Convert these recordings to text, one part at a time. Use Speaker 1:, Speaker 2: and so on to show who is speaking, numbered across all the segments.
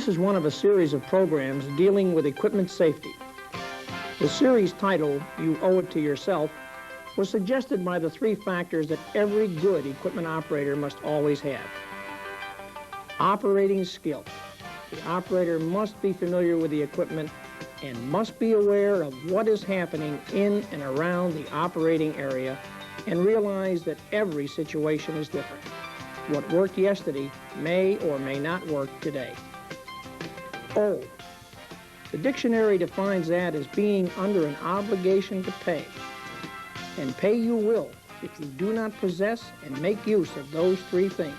Speaker 1: This is one of a series of programs dealing with equipment safety. The series title, You Owe It to Yourself, was suggested by the three factors that every good equipment operator must always have. Operating skill. The operator must be familiar with the equipment and must be aware of what is happening in and around the operating area and realize that every situation is different. What worked yesterday may or may not work today. O. The dictionary defines that as being under an obligation to pay. And pay you will if you do not possess and make use of those three things.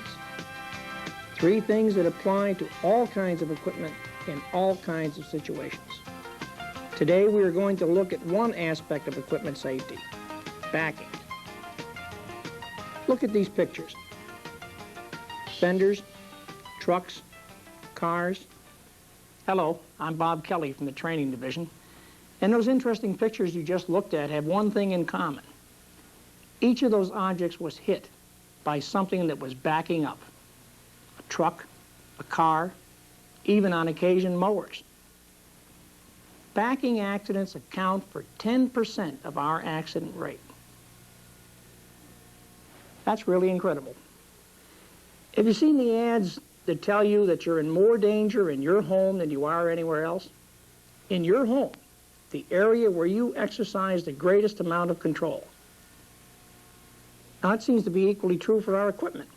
Speaker 1: Three things that apply to all kinds of equipment in all kinds of situations. Today we are going to look at one aspect of equipment safety, backing. Look at these pictures. Fenders, trucks, cars. Hello, I'm Bob Kelly from the Training Division. And those interesting pictures you just looked at have one thing in common. Each of those objects was hit by something that was backing up. A truck, a car, even on occasion mowers. Backing accidents account for 10% of our accident rate. That's really incredible. Have you seen the ads that tell you that you're in more danger in your home than you are anywhere else? In your home, the area where you exercise the greatest amount of control. Now, it seems to be equally true for our equipment.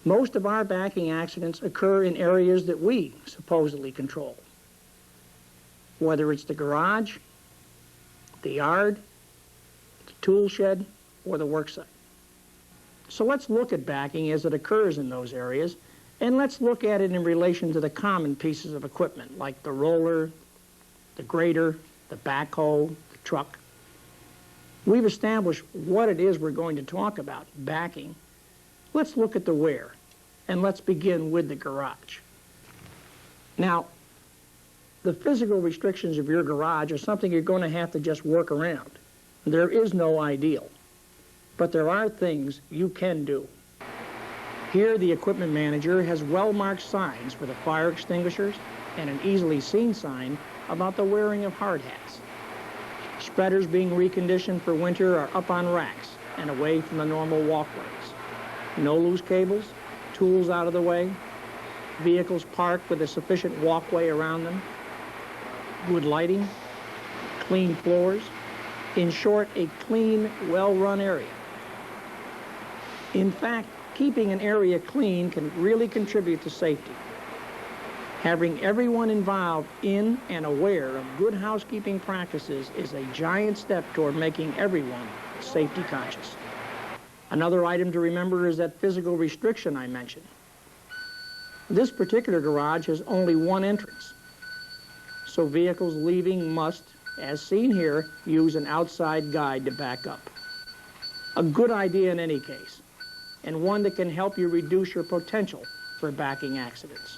Speaker 1: Most of our backing accidents occur in areas that we supposedly control. Whether it's the garage, the yard, the tool shed, or the work site. So let's look at backing as it occurs in those areas, and let's look at it in relation to the common pieces of equipment, like the roller, the grader, the backhoe, the truck. We've established what it is we're going to talk about, backing. Let's look at the where, and let's begin with the garage. Now, the physical restrictions of your garage are something you're going to have to just work around. There is no ideal. But there are things you can do. Here, the equipment manager has well-marked signs for the fire extinguishers and an easily seen sign about the wearing of hard hats. Spreaders being reconditioned for winter are up on racks and away from the normal walkways. No loose cables, tools out of the way, vehicles parked with a sufficient walkway around them, good lighting, clean floors, in short, a clean, well-run area. In fact, keeping an area clean can really contribute to safety. Having everyone involved in and aware of good housekeeping practices is a giant step toward making everyone safety conscious. Another item to remember is that physical restriction I mentioned. This particular garage has only one entrance, so vehicles leaving must, as seen here, use an outside guide to back up. A good idea in any case, and one that can help you reduce your potential for backing accidents.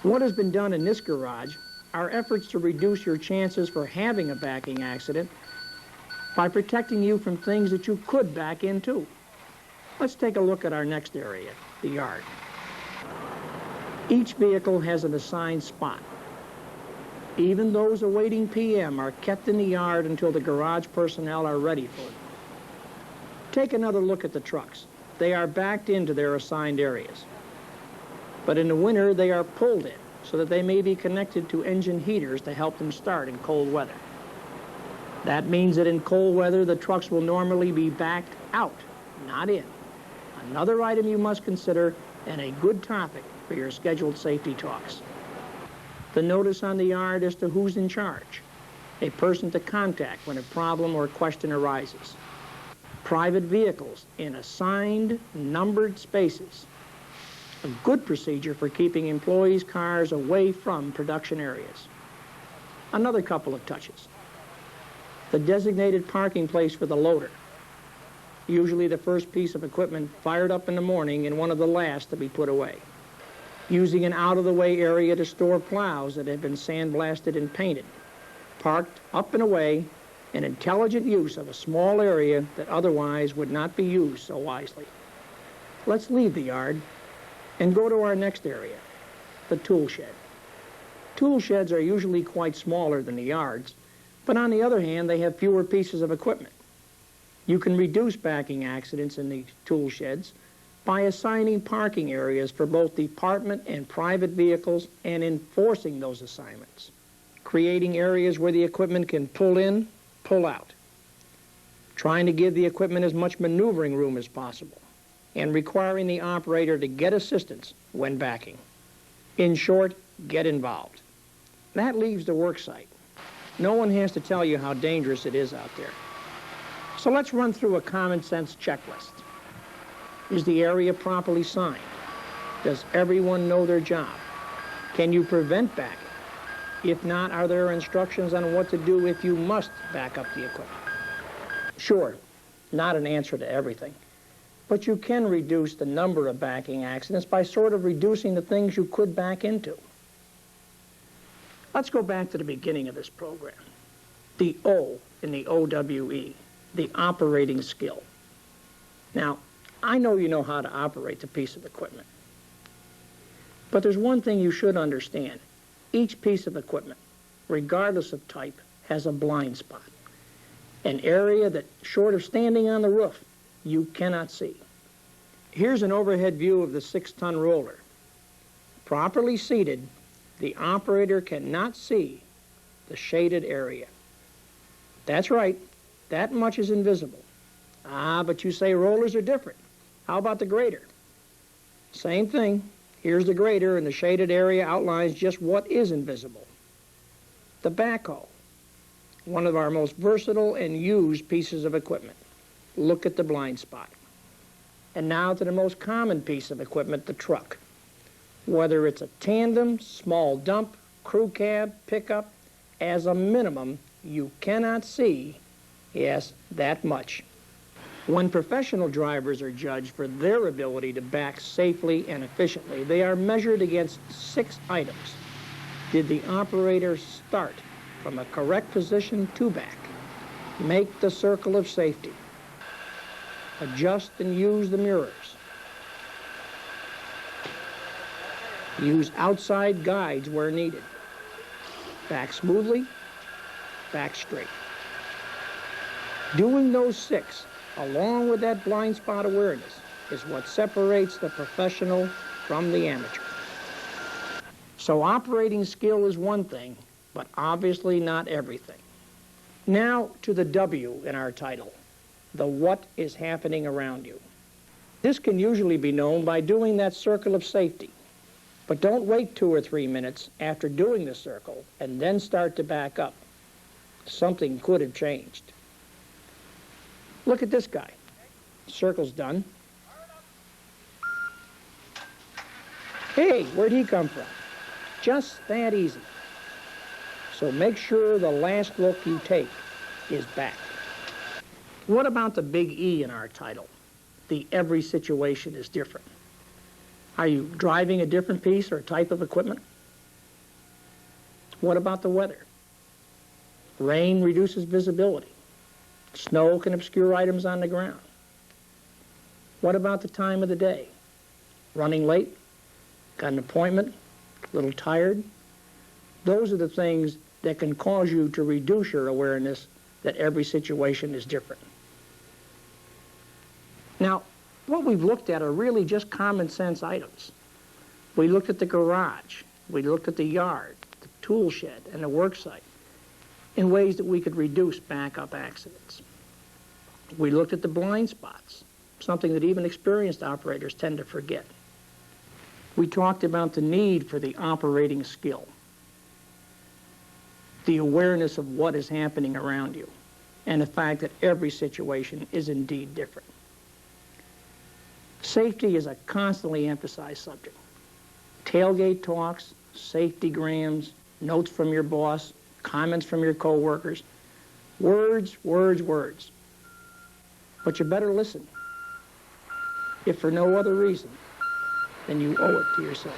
Speaker 1: What has been done in this garage are efforts to reduce your chances for having a backing accident by protecting you from things that you could back into. Let's take a look at our next area, the yard. Each vehicle has an assigned spot. Even those awaiting PM are kept in the yard until the garage personnel are ready for it. Take another look at the trucks. They are backed into their assigned areas. But in the winter, they are pulled in so that they may be connected to engine heaters to help them start in cold weather. That means that in cold weather, the trucks will normally be backed out, not in. Another item you must consider and a good topic for your scheduled safety talks. The notice on the yard as to who's in charge, a person to contact when a problem or question arises. Private vehicles in assigned, numbered spaces. A good procedure for keeping employees' cars away from production areas. Another couple of touches. The designated parking place for the loader. Usually the first piece of equipment fired up in the morning and one of the last to be put away. Using an out-of-the-way area to store plows that have been sandblasted and painted. Parked up and away, an intelligent use of a small area that otherwise would not be used so wisely. Let's leave the yard And go to our next area, the tool shed. Tool sheds are usually quite smaller than the yards, but on the other hand, they have fewer pieces of equipment. You can reduce backing accidents in the tool sheds by assigning parking areas for both department and private vehicles and enforcing those assignments, creating areas where the equipment can pull in, pull out, trying to give the equipment as much maneuvering room as possible, and requiring the operator to get assistance when backing. In short, get involved. That leaves the work site. No one has to tell you how dangerous it is out there. So let's run through a common sense checklist. Is the area properly signed? Does everyone know their job? Can you prevent backing? If not, are there instructions on what to do if you must back up the equipment? Sure, not an answer to everything, but you can reduce the number of backing accidents by sort of reducing the things you could back into. Let's go back to the beginning of this program. The O in the OWE, the operating skill. Now, I know you know how to operate the piece of equipment, but there's one thing you should understand. Each piece of equipment, regardless of type, has a blind spot, an area that, short of standing on the roof, you cannot see. Here's an overhead view of the 6-ton roller. Properly seated, the operator cannot see the shaded area. That's right, that much is invisible. Ah, but you say rollers are different. How about the grader? Same thing. Here's the grader, and the shaded area outlines just what is invisible. The backhoe, one of our most versatile and used pieces of equipment. Look at the blind spot. And now to the most common piece of equipment, the truck. Whether it's a tandem, small dump, crew cab, pickup, as a minimum, you cannot see, yes, that much. When professional drivers are judged for their ability to back safely and efficiently, they are measured against 6 items. Did the operator start from a correct position to back? Make the circle of safety. Adjust and use the mirrors. Use outside guides where needed. Back smoothly, back straight. Doing those 6, along with that blind spot awareness, is what separates the professional from the amateur. So operating skill is one thing, but obviously not everything. Now to the W in our title, the what is happening around you. This can usually be known by doing that circle of safety. But don't wait 2 or 3 minutes after doing the circle and then start to back up. Something could have changed. Look at this guy. Circle's done. Hey, where'd he come from? Just that easy. So make sure the last look you take is back. What about the big E in our title? The every situation is different. Are you driving a different piece or type of equipment? What about the weather? Rain reduces visibility. Snow can obscure items on the ground. What about the time of the day? Running late? Got an appointment? A little tired? Those are the things that can cause you to reduce your awareness that every situation is different. Now, what we've looked at are really just common sense items. We looked at the garage, we looked at the yard, the tool shed, and the work site in ways that we could reduce backup accidents. We looked at the blind spots, something that even experienced operators tend to forget. We talked about the need for the operating skill, the awareness of what is happening around you, and the fact that every situation is indeed different. Safety is a constantly emphasized subject. Tailgate talks, safety grams, notes from your boss, comments from your coworkers, words, words, words. But you better listen, if for no other reason than you owe it to yourself.